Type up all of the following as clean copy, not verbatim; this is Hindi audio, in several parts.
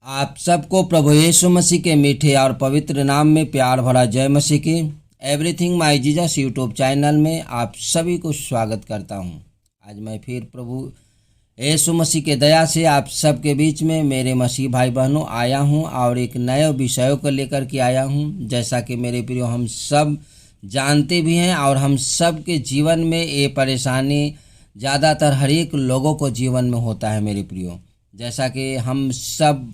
आप सबको प्रभु यीशु मसीह के मीठे और पवित्र नाम में प्यार भरा जय मसीह की। Everything my Jesus YouTube channel में आप सभी को स्वागत करता हूं। आज मैं फिर प्रभु यीशु मसीह के दया से आप सबके बीच में मेरे मसीह भाई बहनों आया हूं और एक नए विषयों को लेकर के आया हूं। जैसा कि मेरे प्रियो हम सब जानते भी हैं और हम सब के जीवन में ये परेशानी ज़्यादातर हर एक लोगों को जीवन में होता है मेरे प्रियो। जैसा कि हम सब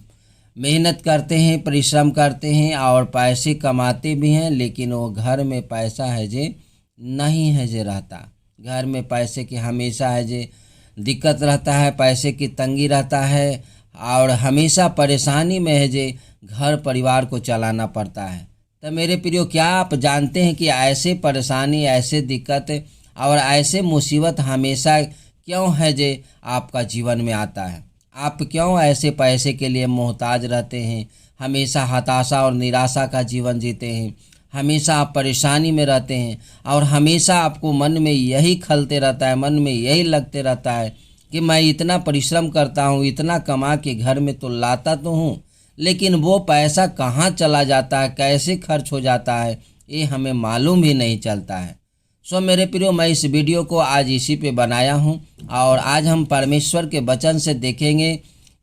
मेहनत करते हैं, परिश्रम करते हैं और पैसे कमाते भी हैं, लेकिन वो घर में पैसा है जे नहीं है जे रहता। घर में पैसे की हमेशा है जे दिक्कत रहता है, पैसे की तंगी रहता है और हमेशा परेशानी में है जे घर परिवार को चलाना पड़ता है। तो मेरे प्रियो, क्या आप जानते हैं कि ऐसे परेशानी, ऐसे दिक्कत और ऐसे मुसीबत हमेशा क्यों है जे आपका जीवन में आता है? आप क्यों ऐसे पैसे के लिए मोहताज रहते हैं? हमेशा हताशा और निराशा का जीवन जीते हैं, हमेशा आप परेशानी में रहते हैं और हमेशा आपको मन में यही खलते रहता है, मन में यही लगते रहता है कि मैं इतना परिश्रम करता हूँ, इतना कमा के घर में तो लाता तो हूँ, लेकिन वो पैसा कहाँ चला जाता है, कैसे खर्च हो जाता है, ये हमें मालूम भी नहीं चलता है। सो मेरे प्रियो, मैं इस वीडियो को आज इसी पे बनाया हूँ और आज हम परमेश्वर के वचन से देखेंगे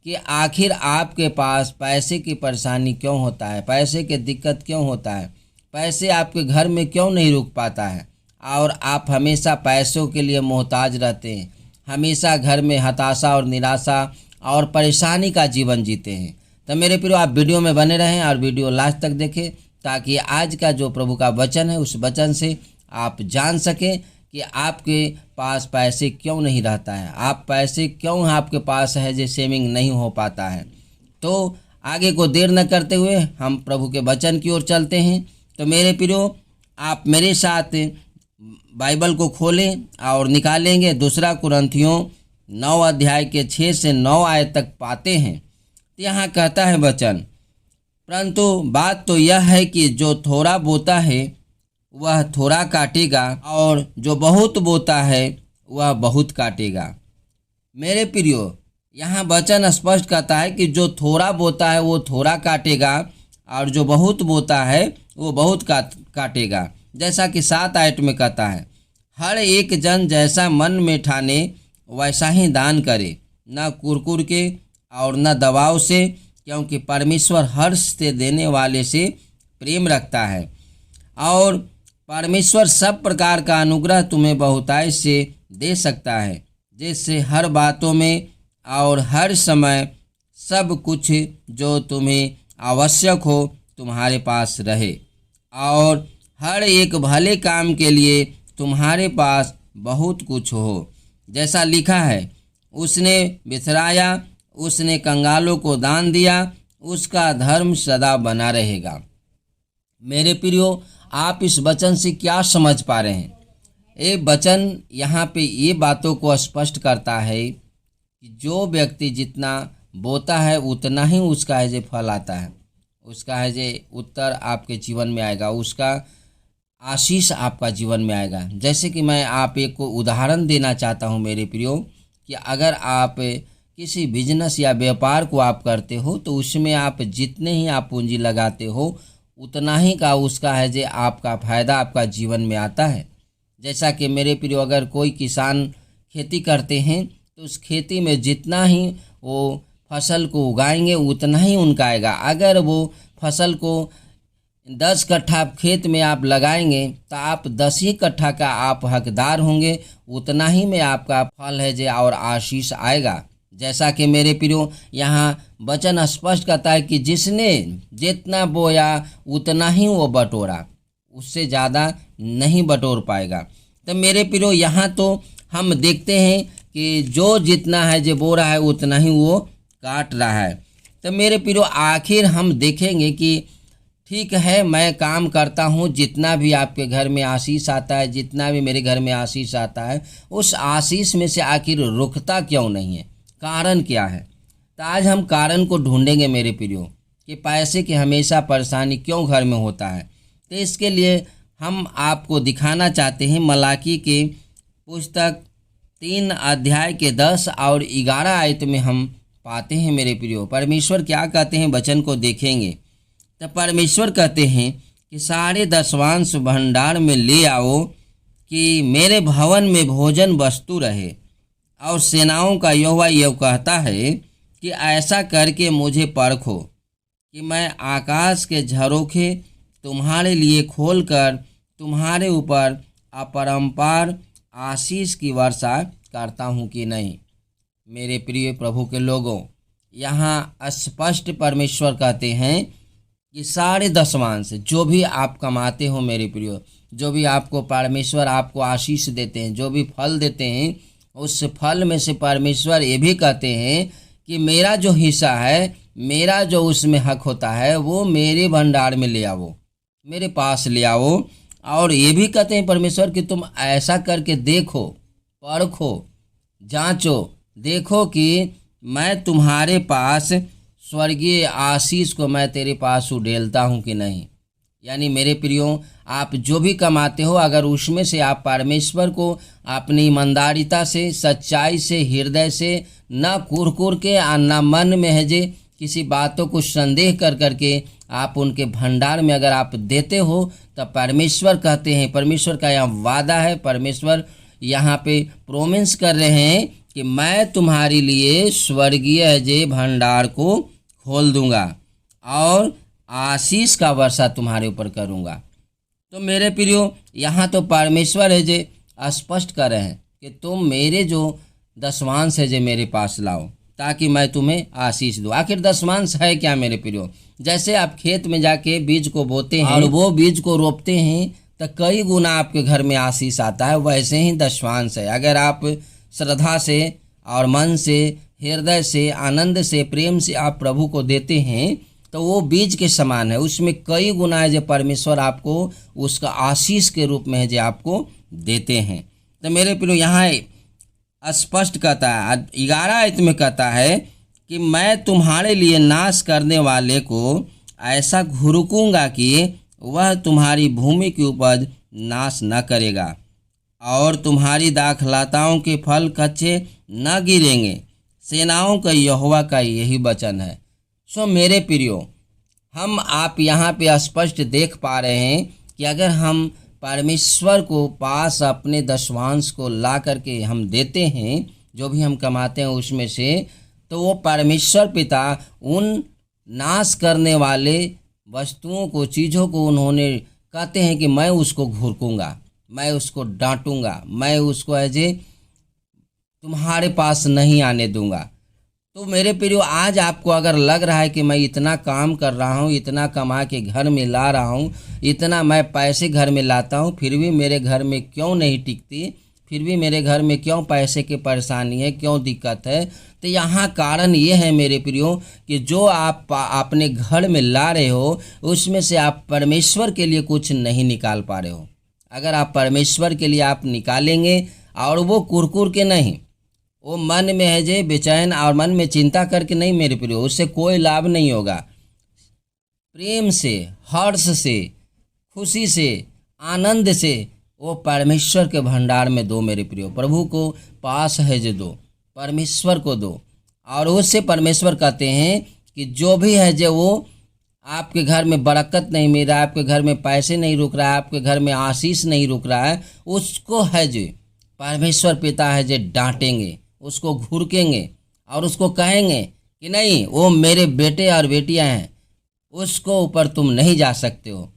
कि आखिर आपके पास पैसे की परेशानी क्यों होता है, पैसे की दिक्कत क्यों होता है, पैसे आपके घर में क्यों नहीं रुक पाता है और आप हमेशा पैसों के लिए मोहताज रहते हैं, हमेशा घर में हताशा और निराशा और परेशानी का जीवन जीते हैं। तो मेरे प्रियो, आप वीडियो में बने रहें और वीडियो लास्ट तक देखें ताकि आज का जो प्रभु का वचन है उस वचन से आप जान सकें कि आपके पास पैसे क्यों नहीं रहता है, आप पैसे क्यों आपके पास है जो सेविंग नहीं हो पाता है। तो आगे को देर न करते हुए हम प्रभु के वचन की ओर चलते हैं। तो मेरे प्रियो, आप मेरे साथ बाइबल को खोलें और निकालेंगे 2 कुरिन्थियों 9 अध्याय के 6 से 9 आयत तक पाते हैं। यहाँ कहता है वचन, परंतु बात तो यह है कि जो थोड़ा बोता है वह थोड़ा काटेगा और जो बहुत बोता है वह बहुत काटेगा। मेरे प्रियो, यहाँ वचन स्पष्ट कहता है कि जो थोड़ा बोता है वो थोड़ा काटेगा और जो बहुत बोता है वो बहुत काटेगा। जैसा कि 7 आयत में कहता है, हर एक जन जैसा मन में ठाने वैसा ही दान करे, न कुरकुर के और न दबाव से, क्योंकि परमेश्वर हर्ष से देने वाले से प्रेम रखता है और परमेश्वर सब प्रकार का अनुग्रह तुम्हें बहुतायत से दे सकता है, जिससे हर बातों में और हर समय सब कुछ जो तुम्हें आवश्यक हो तुम्हारे पास रहे और हर एक भले काम के लिए तुम्हारे पास बहुत कुछ हो। जैसा लिखा है, उसने बिथराया, उसने कंगालों को दान दिया, उसका धर्म सदा बना रहेगा। मेरे प्रियो, आप इस वचन से क्या समझ पा रहे हैं? ये वचन यहाँ पे ये बातों को स्पष्ट करता है कि जो व्यक्ति जितना बोता है उतना ही उसका है जो फल आता है, उसका है जो उत्तर आपके जीवन में आएगा, उसका आशीष आपका जीवन में आएगा। जैसे कि मैं आप एक को उदाहरण देना चाहता हूँ मेरे प्रियो, कि अगर आप किसी बिजनेस या व्यापार को आप करते हो तो उसमें आप जितने ही आप पूंजी लगाते हो उतना ही का उसका है जो आपका फायदा आपका जीवन में आता है। जैसा कि मेरे प्रियो, अगर कोई किसान खेती करते हैं तो उस खेती में जितना ही वो फसल को उगाएंगे उतना ही उनका आएगा। अगर वो फसल को 10 कट्ठा खेत में आप लगाएंगे तो आप 10 ही कट्ठा का आप हकदार होंगे, उतना ही में आपका फल है जो और आशीष आएगा। जैसा कि मेरे प्रियो, यहाँ वचन स्पष्ट कहता है कि जिसने जितना बोया उतना ही वो बटोरा, उससे ज़्यादा नहीं बटोर पाएगा। तो मेरे प्रियो, यहाँ तो हम देखते हैं कि जो जितना है जो बो रहा है उतना ही वो काट रहा है। तो मेरे प्रियो, आखिर हम देखेंगे कि ठीक है, मैं काम करता हूँ, जितना भी आपके घर में आशीष आता है, जितना भी मेरे घर में आशीष आता है, उस आशीष में से आखिर रुकता क्यों नहीं है? कारण क्या है? तो आज हम कारण को ढूंढेंगे मेरे प्रियो कि पैसे की हमेशा परेशानी क्यों घर में होता है। तो इसके लिए हम आपको दिखाना चाहते हैं मलाकी के पुस्तक 3 अध्याय के 10 और 11 आयत में हम पाते हैं मेरे प्रियो। परमेश्वर क्या कहते हैं, वचन को देखेंगे तो परमेश्वर कहते हैं कि सारे दशवांश भंडार में ले आओ कि मेरे भवन में भोजन वस्तु रहे। और सेनाओं का यहोवा यह कहता है कि ऐसा करके मुझे परखो कि मैं आकाश के झरोखे तुम्हारे लिए खोलकर तुम्हारे ऊपर अपरंपार आशीष की वर्षा करता हूँ कि नहीं। मेरे प्रिय प्रभु के लोगों, यहाँ स्पष्ट परमेश्वर कहते हैं कि सारे दशवांश जो भी आप कमाते हो मेरे प्रियो, जो भी आपको परमेश्वर आपको आशीष देते हैं, जो भी फल देते हैं, उस फल में से परमेश्वर ये भी कहते हैं कि मेरा जो हिस्सा है, मेरा जो उसमें हक होता है, वो मेरे भंडार में ले आओ, मेरे पास ले आओ। और ये भी कहते हैं परमेश्वर कि तुम ऐसा करके देखो, परखो, जांचो, देखो कि मैं तुम्हारे पास स्वर्गीय आशीष को मैं तेरे पास उड़ेलता हूँ कि नहीं। यानी मेरे प्रियो, आप जो भी कमाते हो, अगर उसमें से आप परमेश्वर को अपनी ईमानदारिता से, सच्चाई से, हृदय से, न कुर के और न मन में है जे किसी बातों को संदेह कर करके आप उनके भंडार में अगर आप देते हो, तब परमेश्वर कहते हैं, परमेश्वर का यह वादा है, परमेश्वर यहाँ पे प्रोमिस कर रहे हैं कि मैं तुम्हारे लिए स्वर्गीय जे भंडार को खोल दूंगा और आशीष का वर्षा तुम्हारे ऊपर करूंगा। तो मेरे प्रियो, यहाँ तो परमेश्वर है जे स्पष्ट कर रहे हैं कि तुम मेरे जो दशवांश है जे मेरे पास लाओ ताकि मैं तुम्हें आशीष दूँ। आखिर दशवांश है क्या मेरे प्रियो? जैसे आप खेत में जाके बीज को बोते हैं और वो बीज को रोपते हैं तो कई गुना आपके घर में आशीष आता है, वैसे ही दशवांश है। अगर आप श्रद्धा से और मन से, हृदय से, आनंद से, प्रेम से आप प्रभु को देते हैं तो वो बीज के समान है, उसमें कई गुना है जो परमेश्वर आपको उसका आशीष के रूप में है जो आपको देते हैं। तो मेरे प्रियो, यहाँ स्पष्ट कहता है 11 आयत में कहता है कि मैं तुम्हारे लिए नाश करने वाले को ऐसा घुड़कूंगा कि वह तुम्हारी भूमि की उपज नाश न करेगा और तुम्हारी दाखलताओं के फल कच्चे न गिरेंगे। सेनाओं का यहोवा का यही वचन है। सो मेरे प्रियो, हम आप यहाँ पे स्पष्ट देख पा रहे हैं कि अगर हम परमेश्वर को पास अपने दशवांश को ला करके हम देते हैं, जो भी हम कमाते हैं उसमें से, तो वो परमेश्वर पिता उन नाश करने वाले वस्तुओं को, चीज़ों को उन्होंने कहते हैं कि मैं उसको घुड़कूंगा, मैं उसको डांटूंगा, मैं उसको ऐसे तुम्हारे पास नहीं आने दूंगा। तो मेरे प्रियो, आज आपको अगर लग रहा है कि मैं इतना काम कर रहा हूँ, इतना कमा के घर में ला रहा हूँ, इतना मैं पैसे घर में लाता हूँ, फिर भी मेरे घर में क्यों नहीं टिकती, फिर भी मेरे घर में क्यों पैसे की परेशानी है, क्यों दिक्कत है, तो यहाँ कारण ये है मेरे प्रियो कि जो आप अपने घर में ला रहे हो उसमें से आप परमेश्वर के लिए कुछ नहीं निकाल पा रहे हो। अगर आप परमेश्वर के लिए आप निकालेंगे और वो कुरकुर के नहीं, वो मन में है जे बेचैन और मन में चिंता करके नहीं मेरे प्रियो, उससे कोई लाभ नहीं होगा। प्रेम से, हर्ष से, खुशी से, आनंद से वो परमेश्वर के भंडार में दो मेरे प्रियो। प्रभु को पास है जो दो, परमेश्वर को दो। और उससे परमेश्वर कहते हैं कि जो भी है जो वो आपके घर में बरकत नहीं मिल रहा है, आपके घर में पैसे नहीं रुक रहा है, आपके घर में आशीष नहीं रुक रहा है, उसको है जो परमेश्वर पिता है जो डांटेंगे, उसको घुड़केंगे और उसको कहेंगे कि नहीं, वो मेरे बेटे और बेटियां हैं, उसको ऊपर तुम नहीं जा सकते हो।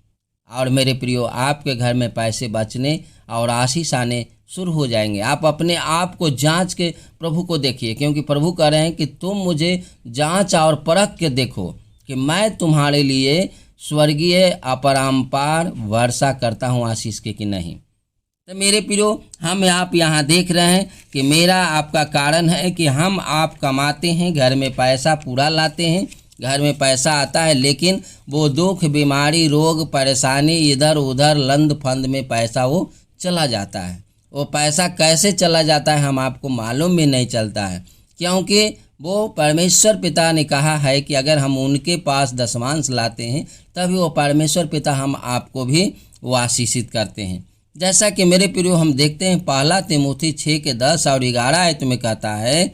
और मेरे प्रियो, आपके घर में पैसे बचने और आशीष आने शुरू हो जाएंगे। आप अपने आप को जांच के प्रभु को देखिए, क्योंकि प्रभु कह रहे हैं कि तुम मुझे जांच और परख के देखो कि मैं तुम्हारे लिए स्वर्गीय अपरंपार वर्षा करता हूँ आशीष के कि नहीं। तो मेरे प्रियो, हम आप यहाँ देख रहे हैं कि मेरा आपका कारण है कि हम आप कमाते हैं, घर में पैसा पूरा लाते हैं, घर में पैसा आता है, लेकिन वो दुख, बीमारी, रोग, परेशानी, इधर उधर लंद फंद में पैसा वो चला जाता है। वो पैसा कैसे चला जाता है हम आपको मालूम भी नहीं चलता है, क्योंकि वो परमेश्वर पिता ने कहा है कि अगर हम उनके पास दशमांश लाते हैं तभी वो परमेश्वर पिता हम आपको भी वो आशीषित करते हैं। जैसा कि मेरे प्रियो हम देखते हैं 1 तिमोथी 6 के 10 और 11 आयत में कहता है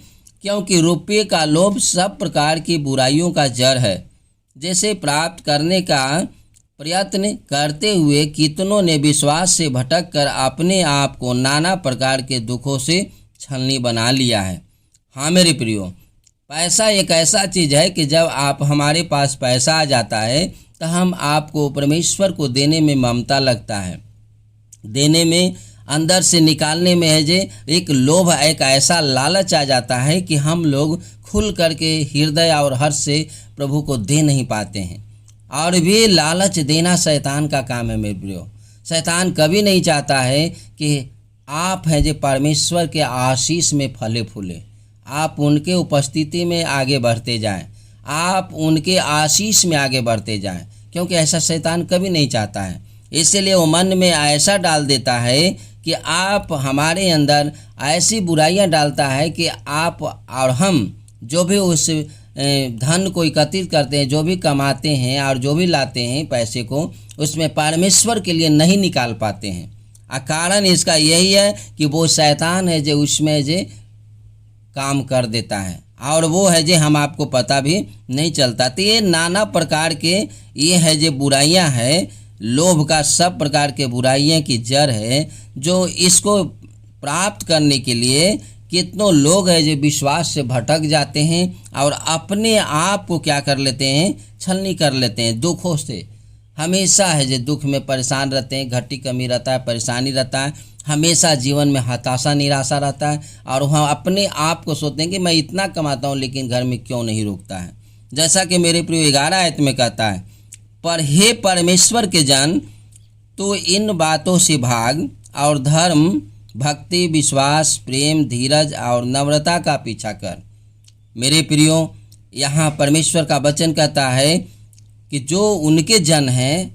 क्योंकि रुपये का लोभ सब प्रकार की बुराइयों का जड़ है। जैसे प्राप्त करने का प्रयत्न करते हुए कितनों ने विश्वास से भटक कर अपने आप को नाना प्रकार के दुखों से छलनी बना लिया है। हाँ मेरे प्रियो, पैसा एक ऐसा चीज़ है कि जब आप हमारे पास पैसा आ जाता है तो हम आपको परमेश्वर को देने में ममता लगता है, देने में, अंदर से निकालने में है जे एक लोभ, एक ऐसा लालच आ जाता है कि हम लोग खुल करके हृदय और हर्ष से प्रभु को दे नहीं पाते हैं। और भी लालच देना शैतान का काम है मेरे प्रियो। शैतान कभी नहीं चाहता है कि आप हैं जो परमेश्वर के आशीष में फले फूले, आप उनके उपस्थिति में आगे बढ़ते जाएं, आप उनके आशीष में आगे बढ़ते जाएं, क्योंकि ऐसा शैतान कभी नहीं चाहता है। इसलिए वो मन में ऐसा डाल देता है कि आप हमारे अंदर ऐसी बुराइयां डालता है कि आप और हम जो भी उस धन को एकत्रित करते हैं, जो भी कमाते हैं और जो भी लाते हैं पैसे को, उसमें परमेश्वर के लिए नहीं निकाल पाते हैं। कारण इसका यही है कि वो शैतान है जो उसमें जो काम कर देता है, और वो है जो हम आपको पता भी नहीं चलता। तो ये नाना प्रकार के ये है जो बुराइयां हैं, लोभ का सब प्रकार के बुराइयां की जड़ है, जो इसको प्राप्त करने के लिए कितनों लोग हैं जो विश्वास से भटक जाते हैं और अपने आप को क्या कर लेते हैं, छलनी कर लेते हैं दुखों से। हमेशा है जो दुख में परेशान रहते हैं, घटी कमी रहता है, परेशानी रहता है, हमेशा जीवन में हताशा निराशा रहता है, और वह अपने आप को सोचते हैं कि मैं इतना कमाता हूँ लेकिन घर में क्यों नहीं रुकता है। जैसा कि मेरे प्रिय 11 आयत में कहता है, पर हे परमेश्वर के जन, तो इन बातों से भाग और धर्म, भक्ति, विश्वास, प्रेम, धीरज और नम्रता का पीछा कर। मेरे प्रियो, यहाँ परमेश्वर का वचन कहता है कि जो उनके जन हैं,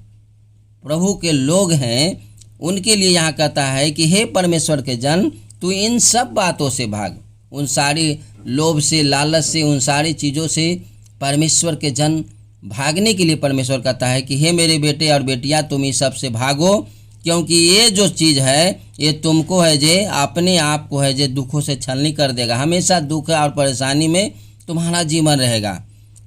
प्रभु के लोग हैं, उनके लिए यहाँ कहता है कि हे परमेश्वर के जन, तू इन सब बातों से भाग, उन सारी लोभ से, लालच से, उन सारी चीज़ों से परमेश्वर के जन भागने के लिए परमेश्वर कहता है कि हे मेरे बेटे और बेटियाँ, तुम इस सब से भागो, क्योंकि ये जो चीज़ है ये तुमको है जे अपने आप को है जे दुखों से छलनी कर देगा। हमेशा दुख और परेशानी में तुम्हारा जीवन रहेगा।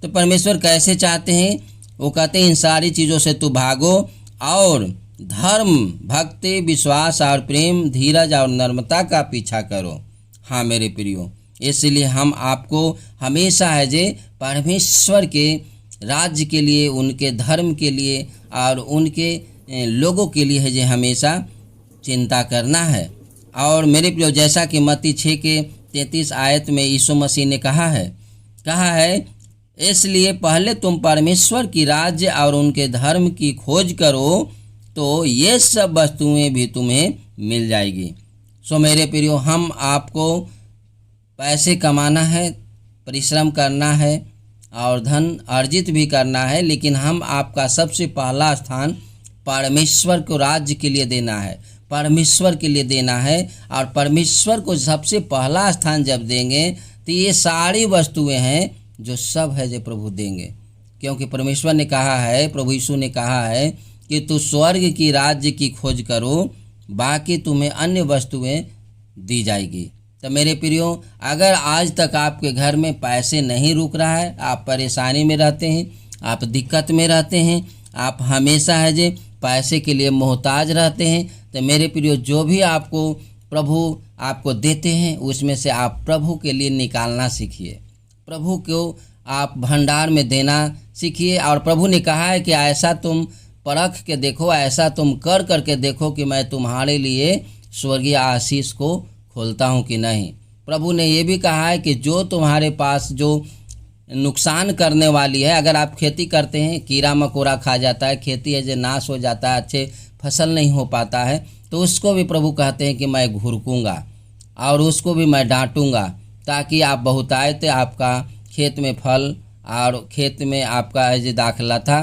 तो परमेश्वर कैसे चाहते हैं? वो कहते हैं इन सारी चीज़ों से तू भागो और धर्म, भक्ति, विश्वास और प्रेम, धीरज और नम्रता का पीछा करो। हाँ मेरे प्रियो, इसलिए हम आपको हमेशा है जे परमेश्वर के राज्य के लिए, उनके धर्म के लिए और उनके लोगों के लिए है जे हमेशा चिंता करना है। और मेरे प्रियो, जैसा कि मत्ती 6:33 आयत में यीशु मसीह ने कहा है इसलिए पहले तुम परमेश्वर की राज्य और उनके धर्म की खोज करो, तो ये सब वस्तुएं भी तुम्हें मिल जाएगी। सो मेरे प्रियो, हम आपको पैसे कमाना है, परिश्रम करना है और धन अर्जित भी करना है, लेकिन हम आपका सबसे पहला स्थान परमेश्वर को राज्य के लिए देना है, परमेश्वर के लिए देना है। और परमेश्वर को सबसे पहला स्थान जब देंगे तो ये सारी वस्तुएं हैं जो सब है जो प्रभु देंगे, क्योंकि परमेश्वर ने कहा है, प्रभु यीशु ने कहा है कि तू स्वर्ग की राज्य की खोज करो, बाकी तुम्हें अन्य वस्तुएं दी जाएगी। तो मेरे प्रियो, अगर आज तक आपके घर में पैसे नहीं रुक रहा है, आप परेशानी में रहते हैं, आप दिक्कत में रहते हैं, आप हमेशा है जे पैसे के लिए मोहताज रहते हैं, तो मेरे प्रियो, जो भी आपको प्रभु आपको देते हैं उसमें से आप प्रभु के लिए निकालना सीखिए, प्रभु को आप भंडार में देना सीखिए। और प्रभु ने कहा है कि ऐसा तुम परख के देखो, ऐसा तुम कर करके देखो कि मैं तुम्हारे लिए स्वर्गीय आशीष को खोलता हूँ कि नहीं। प्रभु ने ये भी कहा है कि जो तुम्हारे पास जो नुकसान करने वाली है, अगर आप खेती करते हैं, कीड़ा मकोड़ा खा जाता है, खेती है जो नाश हो जाता है, अच्छे फसल नहीं हो पाता है, तो उसको भी प्रभु कहते हैं कि मैं घुरकूँगा और उसको भी मैं डांटूँगा, ताकि आप बहुतायत आपका खेत में फल और खेत में आपका है जो दाखला था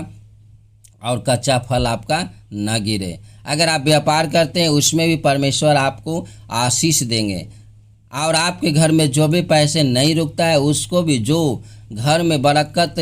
और कच्चा फल आपका न गिरे। अगर आप व्यापार करते हैं उसमें भी परमेश्वर आपको आशीष देंगे। और आपके घर में जो भी पैसे नहीं रुकता है उसको भी, जो घर में बरकत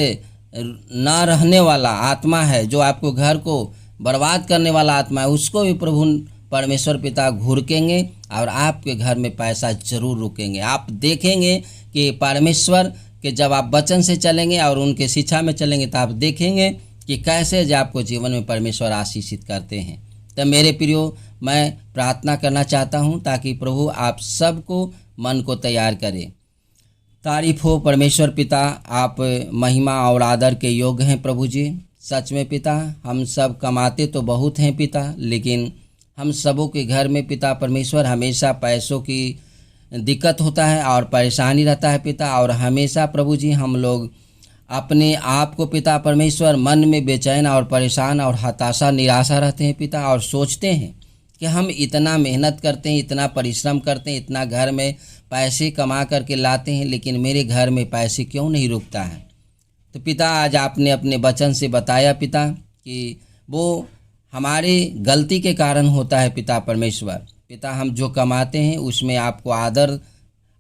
न रहने वाला आत्मा है, जो आपको घर को बर्बाद करने वाला आत्मा है, उसको भी प्रभु परमेश्वर पिता घुरकेंगे और आपके घर में पैसा जरूर रुकेंगे। आप देखेंगे कि परमेश्वर के जब आप वचन से चलेंगे और उनके शिक्षा में चलेंगे तो आप देखेंगे कि कैसे जो आपको जीवन में परमेश्वर आशीषित करते हैं। तो मेरे प्रियो, मैं प्रार्थना करना चाहता हूँ ताकि प्रभु आप सबको मन को तैयार करे। तारीफ हो परमेश्वर पिता, आप महिमा और आदर के योग्य हैं प्रभु जी। सच में पिता, हम सब कमाते तो बहुत हैं पिता, लेकिन हम सबों के घर में पिता परमेश्वर हमेशा पैसों की दिक्कत होता है और परेशानी रहता है पिता। और हमेशा प्रभु जी हम लोग अपने आप को पिता परमेश्वर मन में बेचैन और परेशान और हताशा निराशा रहते हैं पिता, और सोचते हैं कि हम इतना मेहनत करते हैं, इतना परिश्रम करते हैं, इतना घर में पैसे कमा करके लाते हैं, लेकिन मेरे घर में पैसे क्यों नहीं रुकता है। तो पिता, आज आपने अपने वचन से बताया पिता कि वो हमारे गलती के कारण होता है पिता परमेश्वर। पिता, हम जो कमाते हैं उसमें आपको आदर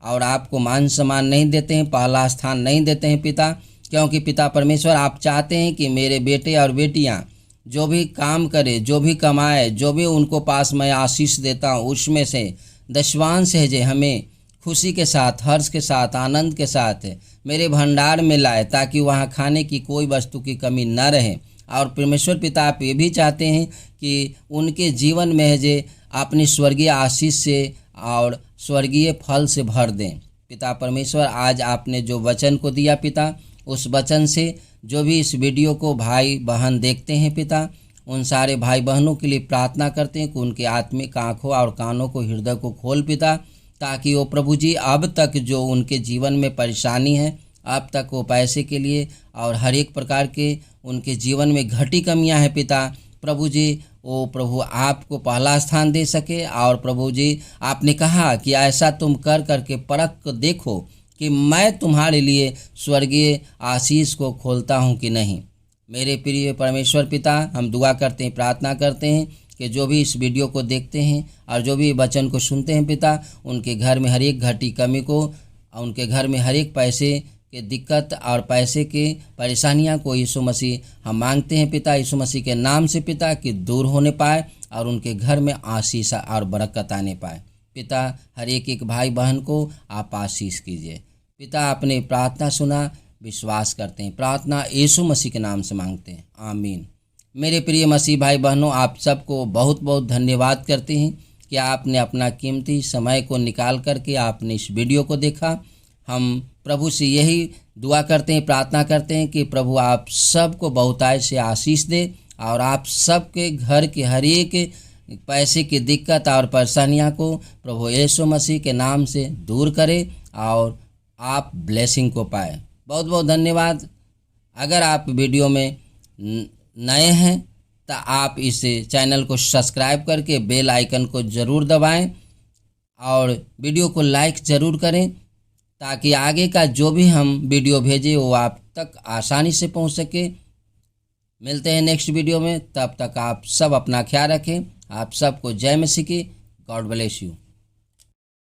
और आपको मान सम्मान नहीं देते हैं, पहला स्थान नहीं देते हैं पिता, क्योंकि पिता परमेश्वर आप चाहते हैं कि मेरे बेटे और बेटियां जो भी काम करे, जो भी कमाए, जो भी उनको पास मैं आशीष देता हूँ उसमें से दशवांश है जो हमें खुशी के साथ, हर्ष के साथ, आनंद के साथ मेरे भंडार में लाए, ताकि वहाँ खाने की कोई वस्तु की कमी न रहे। और परमेश्वर पिता, आप ये भी चाहते हैं कि उनके जीवन में है जे अपनी स्वर्गीय आशीष से और स्वर्गीय फल से भर दें। पिता परमेश्वर, आज आपने जो वचन को दिया पिता, उस वचन से जो भी इस वीडियो को भाई बहन देखते हैं पिता, उन सारे भाई बहनों के लिए प्रार्थना करते हैं कि उनके आत्मिक आँखों और कानों को, हृदय को खोल पिता, ताकि वो प्रभु जी अब तक जो उनके जीवन में परेशानी है, अब तक वो पैसे के लिए और हर एक प्रकार के उनके जीवन में घटी कमियां हैं पिता, प्रभु जी वो प्रभु आपको पहला स्थान दे सके। और प्रभु जी, आपने कहा कि ऐसा तुम कर करके परख देखो कि मैं तुम्हारे लिए स्वर्गीय आशीष को खोलता हूं कि नहीं। मेरे प्रिय परमेश्वर पिता, हम दुआ करते हैं, प्रार्थना करते हैं कि जो भी इस वीडियो को देखते हैं और जो भी वचन को सुनते हैं पिता, उनके घर में हर एक घटी कमी को, उनके घर में हर एक पैसे के दिक्कत और पैसे के परेशानियां को यीशु मसीह हम मांगते हैं पिता, यीशु मसीह के नाम से पिता, कि दूर होने पाए और उनके घर में आशीष और बरकत आने पाए पिता। हर एक भाई बहन को आप आशीष कीजिए पिता। आपने प्रार्थना सुना, विश्वास करते हैं, प्रार्थना यीशु मसीह के नाम से मांगते हैं, आमीन। मेरे प्रिय मसीह भाई बहनों, आप सबको बहुत बहुत धन्यवाद करते हैं कि आपने अपना कीमती समय को निकाल करके आपने इस वीडियो को देखा। हम प्रभु से यही दुआ करते हैं, प्रार्थना करते हैं कि प्रभु आप सबको बहुतायत से आशीष दे और आप सबके घर के हर एक पैसे की दिक्कत और परेशानियां को प्रभु यीशु मसीह के नाम से दूर करे और आप ब्लेसिंग को पाए। बहुत बहुत धन्यवाद। अगर आप वीडियो में नए हैं तो आप इस चैनल को सब्सक्राइब करके बेल आइकन को ज़रूर दबाएं और वीडियो को लाइक ज़रूर करें, ताकि आगे का जो भी हम वीडियो भेजें वो आप तक आसानी से पहुंच सके। मिलते हैं नेक्स्ट वीडियो में, तब तक आप सब अपना ख्याल रखें। आप सबको जय मसीह की। God bless you.